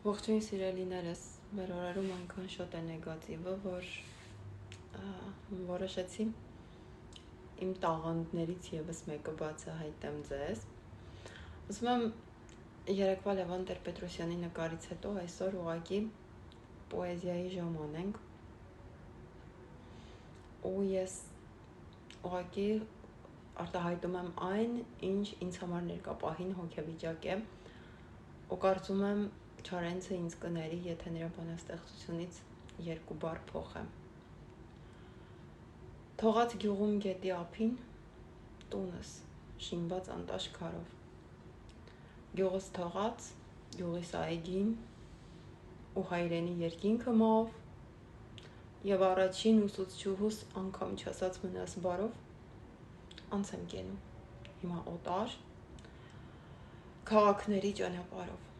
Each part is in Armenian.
Ողջույն սիրելիներս, մեր օրերում այնքան շոտ է նեգատիվը, որ որոշեցի իմ տաղանդներից ևս մեկը բացահայտեմ ձեզ։ Ուզում եմ երեկվա Լևոն Տեր-Պետրոսյանի նկարից հետո այսօր ուղղակի պոեզիայի ժամ անենք, ու ես ուղղակի արտահայտում եմ այն, ինչ ինձ համար ներկա պահին հոգեվիճակ է, ու կարծում եմ Չարենցը ինձ կների, եթե նրա բանաստեղծությունից երկու բառ փոխեմ։ Թողած գյուղում գետի ափին, տունս շինված անտաշ քարով, գյուղս թողած, գյուղիս այգին, ու հայրենի երկինքը մով, և առաջին ուսուցչուհուս անգամ չասած մնաս բարով, անց եմ կենում, հիմա օտար, քաղաքների ճանապարհով,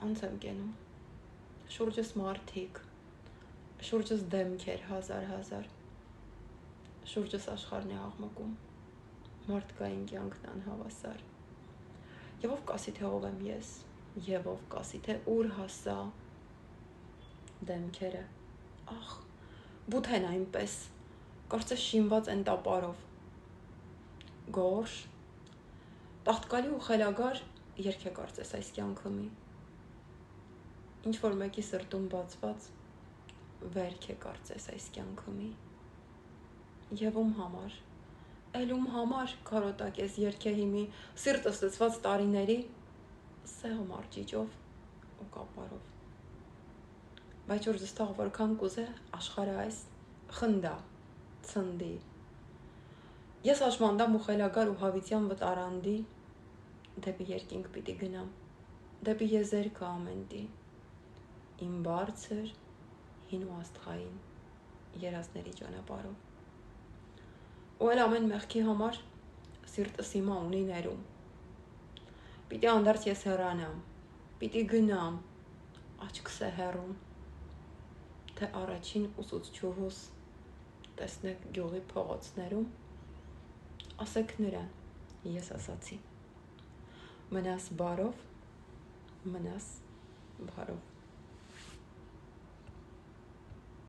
անց եմ կենում, շուրջս մարդիկ, շուրջս դեմքեր հազար, շուրջս աշխարհն է աղմկում, մարդկային կյանքն անհավասար, և ով կասի, թե ով եմ ես, և ով կասի, թե ուր հասա, դեմքերը, ախ, բութ են այնպես, կարծես շինված են տապարով, գորշ, տաղտկալի ու խելագար երգ է կարծես այս կյանքը մի, ինչ-որ մեկի սրտում բացված վերք է կարծես այս կյանքը մի, և ում համար, էլ ում համար քարոտակ ես երգեհի մի, սիրտս լցված տարիների, սեղմ արջիճով ու կապարով, բայց շուրջս թող որքան կուզե աշխարհը այս խնդա, ցնդի, ես հաշմանդամ ու խելագար ու հավիտյան վտարանդի, դեպի երկինք պիտի գնամ, դեպի եզերքը ամենտի, իմ բարձր, հին ու աստղային երազների ճանապարհով, ու էլ ամեն մեղքի համար սիրտս հիմա ունի ներում, պիտի անդարձ ես հեռանամ, պիտի գնամ, աչքս է հեռում, թե առաջին ուսուցչուհուս տեսնեք գյուղի փողոցներում, ասեք նրան, ես ասացի, մնաս բարով, մնաս բարով։